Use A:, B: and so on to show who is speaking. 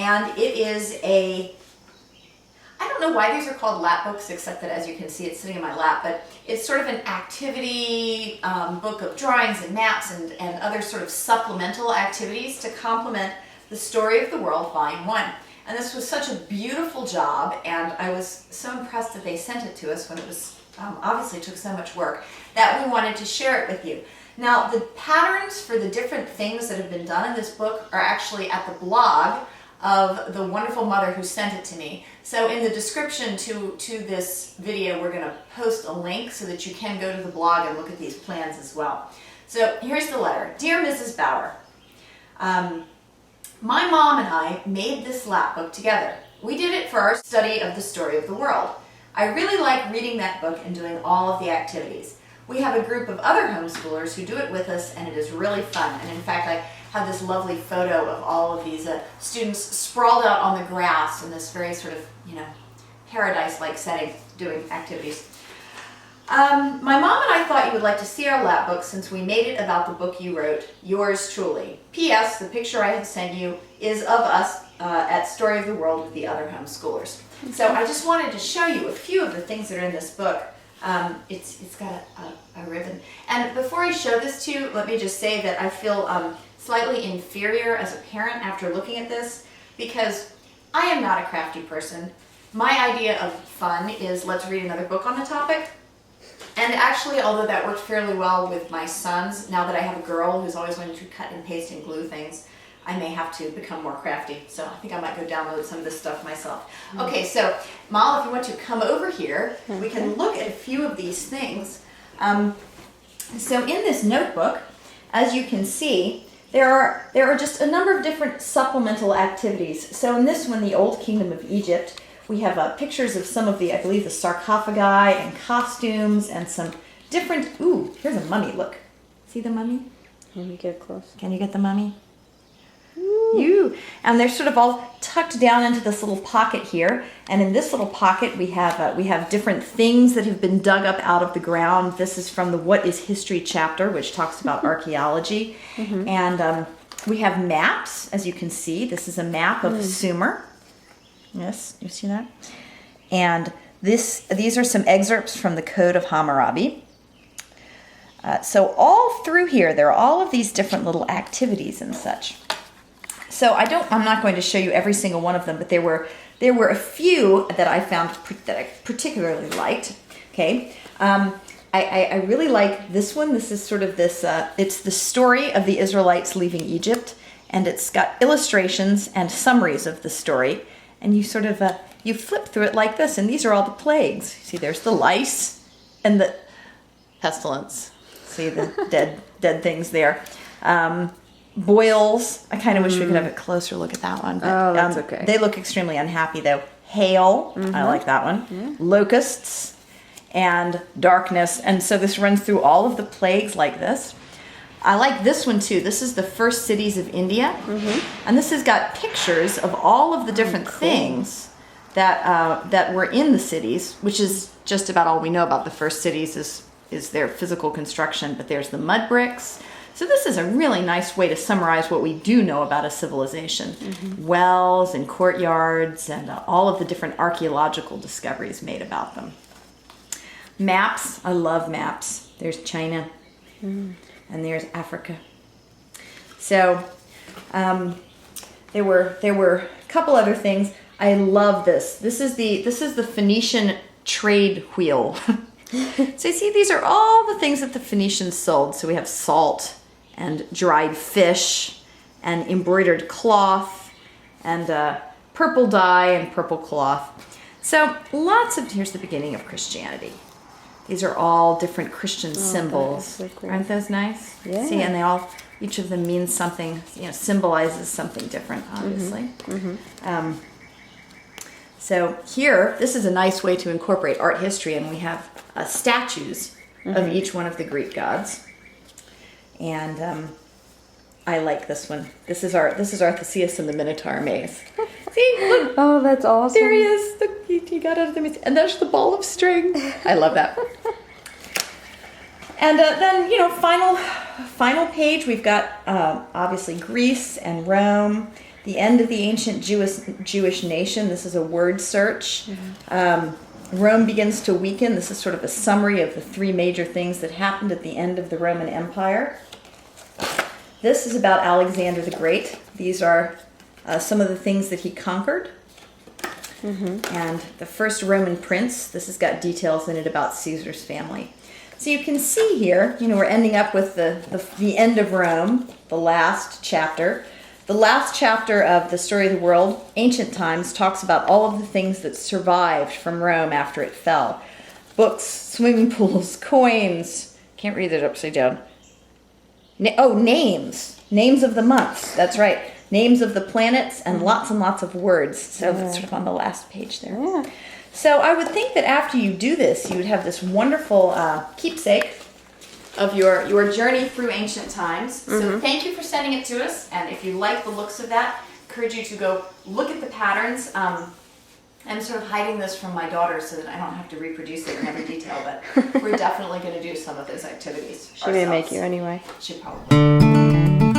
A: and it is I don't know why these are called lap books, except that as you can see it's sitting in my lap, but it's sort of an activity book of drawings and maps and other sort of supplemental activities to complement the Story of the World, Volume 1. And this was such a beautiful job, and I was so impressed that they sent it to us when it was obviously took so much work, that we wanted to share it with you. Now, the patterns for the different things that have been done in this book are actually at the blog of the wonderful mother who sent it to me. So in the description to this video, we're going to post a link so that you can go to the blog and look at these plans as well. So here's the letter. Dear Mrs. Bauer, my mom and I made this lap book together. We did it for our study of the Story of the World. I really like reading that book and doing all of the activities. We have a group of other homeschoolers who do it with us, and it is really fun. And in fact, I have this lovely photo of all of these students sprawled out on the grass in this very sort of, paradise-like setting doing activities. My mom and I thought you would like to see our lap book since we made it about the book you wrote, Yours truly. P.S. The picture I have sent you is of us at Story of the World with the other homeschoolers. So I just wanted to show you a few of the things that are in this book. It's got a ribbon. And before I show this to you, let me just say that I feel slightly inferior as a parent after looking at this, because I am not a crafty person. My idea of fun is let's read another book on the topic. And actually, although that worked fairly well with my sons, now that I have a girl who's always wanting to cut and paste and glue things, I may have to become more crafty. So I think I might go download some of this stuff myself. Okay, so Mal, if you want to come over here, we can look at a few of these things. So in this notebook, as you can see, there are just a number of different supplemental activities. So in this one, the Old Kingdom of Egypt, we have pictures of some of the, I believe, the sarcophagi and costumes and some different, ooh, here's a mummy, look. See the mummy?
B: Let me get close.
A: Can you get the mummy? Ooh. And they're sort of all tucked down into this little pocket here. And in this little pocket, we have different things that have been dug up out of the ground. This is from the What is History chapter, which talks about archaeology. And we have maps, as you can see. This is a map of Sumer. Yes, you see that? And these are some excerpts from the Code of Hammurabi. So all through here, there are all of these different little activities and such. So I'm not going to show you every single one of them, but there were a few that I found that I particularly liked. Okay, I really like this one. This is sort of this. It's the story of the Israelites leaving Egypt, and it's got illustrations and summaries of the story. And you sort of you flip through it like this, and these are all the plagues. See, there's the lice and the pestilence. See the dead things there. Boils. I kind of wish we could have a closer look at that one. But,
B: that's okay.
A: They look extremely unhappy, though. Hail. I like that one. Locusts and darkness. And so this runs through all of the plagues like this. I like this one, too. This is the first cities of India. And this has got pictures of all of the different things that were in the cities, which is just about all we know about the first cities is their physical construction. But there's the mud bricks. So this is a really nice way to summarize what we do know about a civilization. Wells and courtyards and all of the different archaeological discoveries made about them. Maps. I love maps. There's China and there's Africa. So there were a couple other things. I love this. This is the Phoenician trade wheel. So you see, these are all the things that the Phoenicians sold. So we have salt and dried fish and embroidered cloth and purple dye and purple cloth. So here's the beginning of Christianity. These are all different Christian symbols.
B: So cool.
A: Aren't those nice?
B: Yeah.
A: See, and each of them means something, symbolizes something different, obviously. So here, this is a nice way to incorporate art history, and we have statues of each one of the Greek gods. And I like this one. This is our Theseus and the Minotaur maze. See, look.
B: Oh, that's awesome.
A: There he is. Look, he got out of the maze. And there's the ball of string. I love that. And then, final page, we've got obviously Greece and Rome. The end of the ancient Jewish nation. This is a word search. Rome begins to weaken. This is sort of a summary of the three major things that happened at the end of the Roman Empire. This is about Alexander the Great. These are some of the things that he conquered. And the first Roman prince. This has got details in it about Caesar's family. So you can see here, we're ending up with the end of Rome, the last chapter. The last chapter of the story of the world, ancient times, talks about all of the things that survived from Rome after it fell. Books, swimming pools, coins. Can't read that upside down. Names. Names of the months. That's right. Names of the planets and lots of words. So that's sort of on the last page there.
B: Yeah.
A: So I would think that after you do this, you would have this wonderful keepsake of your journey through ancient times. So thank you for sending it to us. And if you like the looks of that, I encourage you to go look at the patterns. I'm sort of hiding this from my daughter so that I don't have to reproduce it in every detail, but we're definitely going to do some of those activities
B: She may make you anyway.
A: She probably.